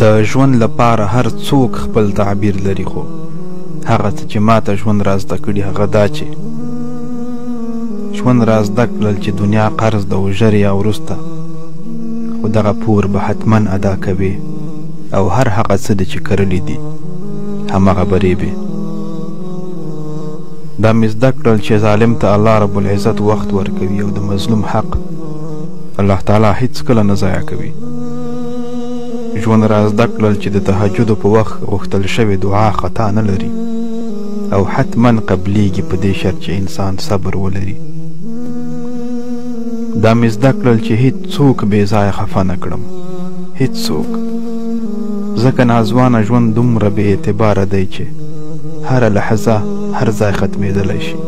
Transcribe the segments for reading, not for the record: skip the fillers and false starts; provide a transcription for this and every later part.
د ژوند لپاره هر څوک خپل تعبیر لري، خو هغه څه چې ماته ژوند را زده کړي هغه دا چې ژوند را زده کړل چې دنیا قرض ده او ژر یا وروسته خو دغه پور به حتما ادا کوي، او هر هغه څه چې کرلی دي همغه به ریبې. دا مې زده کړل چې ظالم ته الله رب العزت وخت ورکوي او د مظلوم حق الله تعالی هیڅکله نه ضایع کوي. ژوند را زده کړل چې د تهجدو په وخت غوښتل شوې دعا خطا نه لري او حتما قبلیږي په دې شرط چې انسان صبر ولري. دا مې زده کړل چې هیڅ څوک بې ځایه خفه نه کړم، هیڅ څوک، ځکه ناځوانه ژوند دومره بې اعتباره دی چې هره لحظه هر ځای ختمېدلی شي.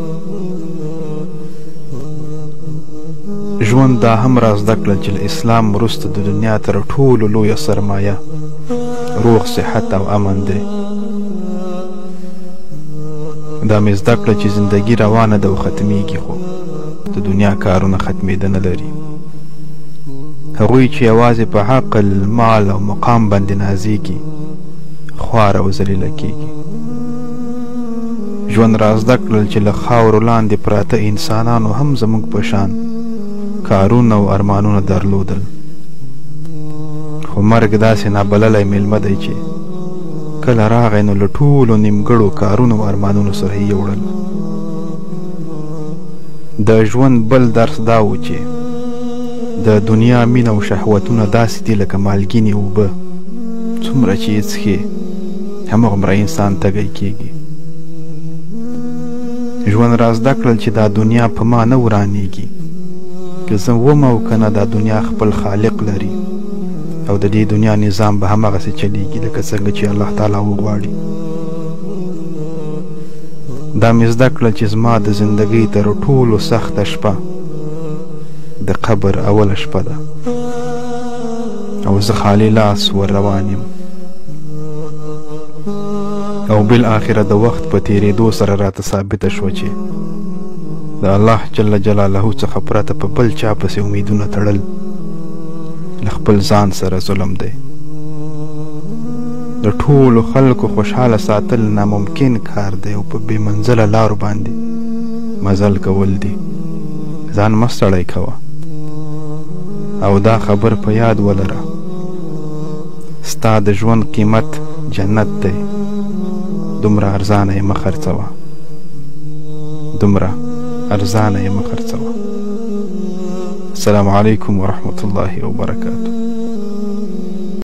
ژوند دا هم را زده کړل چې له اسلام وروسته د دنیا تر ټولو لویه سرمایه روغ صحت او امن دی. دا مې زده کړه چې زندګي روانه ده او ختمیږي، خو د دنیا کارونه ختمېده نه لري. هغوی چې یوازې په عقل، مال او مقام باندې نازېږي خوار او ذلیله کېږي. ژوند را زده کړل چې له خاورو لاندې پراته انسانانو هم زموږ په شان کارونه او ارمانونه درلودل، خو مرګ داسې نابللی میلمه دی چې کله راغی نو له ټولو نیمګړو کارونو او ارمانونو سره یې یوړل. د ژوند بل درس دا و چې د دنیا مینه او شهوتونه داسې دي لکه مالګینې اوبه، څومره چې یې څښې همغومره انسان تږی کېږي. ژوند را زده کړل چې دا دنیا په ما نه ورانېږي، که زه وم او که نه دا دنیا خپل خالق لري او د دې دنیا نظام به همغسې چلیږي لکه څنګه چې الله تعالی وغواړي. دا مې زده کړل چې زما د زندګۍ تر ټولو سخته شپه د قبر اوله شپه ده او زه خالي لاس ور روان یم، او بالآخره د وخت په تېرېدو سره راته ثابته شوه چې د الله جل جلاله څخه پرته په بل چا پسې امیدونه تړل له خپل ځان سره ظلم دی. د ټولو خلکو خوشحاله ساتل ناممکن کار دی او په بې منزله لارو باندې مزل کول دي. ځان مه ستړی کوه او دا خبر په یاد ولره، ستا د ژوند قیمت جنت دی، دومره ارزانه یې مه خرڅوه، دومره ارزانه یې مه خرڅوه. السلام علیکم ورحمة الله وبرکاته.